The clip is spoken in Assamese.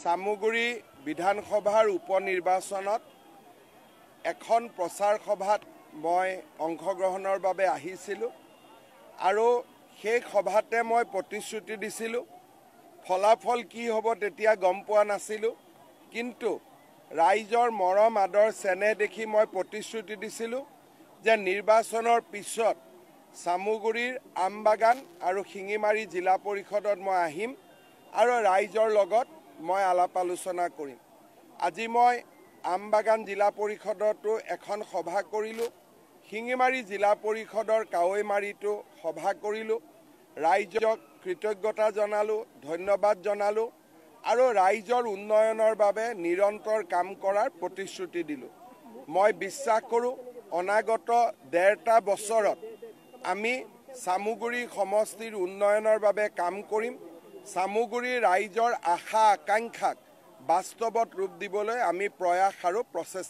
সামুগুৰি বিধানসভাৰ উপনিৰ্বাচনত এখন প্ৰচাৰ সভাত মই অংশগ্ৰহণৰ বাবে আহিছিলোঁ আৰু সেই সভাতে মই প্ৰতিশ্ৰুতি দিছিলোঁ। ফলাফল কি হ'ব তেতিয়া গম পোৱা নাছিলোঁ, কিন্তু ৰাইজৰ মৰম আদৰ চেনেহ দেখি মই প্ৰতিশ্ৰুতি দিছিলোঁ যে নিৰ্বাচনৰ পিছত সামুগুৰিৰ আমবাগান আৰু শিঙিমাৰী জিলা পৰিষদত মই আহিম আৰু ৰাইজৰ লগত মই আলাপ আলোচনা কৰিম। আজি মই আমবাগান জিলা পৰিষদতো এখন সভা কৰিলোঁ, শিঙিমাৰী জিলা পৰিষদৰ কাৱৈমাৰীতো সভা কৰিলোঁ। ৰাইজক কৃতজ্ঞতা জনালোঁ, ধন্যবাদ জনালোঁ আৰু ৰাইজৰ উন্নয়নৰ বাবে নিৰন্তৰ কাম কৰাৰ প্ৰতিশ্ৰুতি দিলোঁ। মই বিশ্বাস কৰোঁ অনাগত 1.5টা বছৰত আমি সামুগুৰি সমষ্টিৰ উন্নয়নৰ বাবে কাম কৰিম। সামুগুৰিৰ ৰাইজৰ আশা আকাংক্ষাক বাস্তৱত ৰূপ দিবলৈ আমি প্ৰয়াস আৰু প্ৰচেষ্টা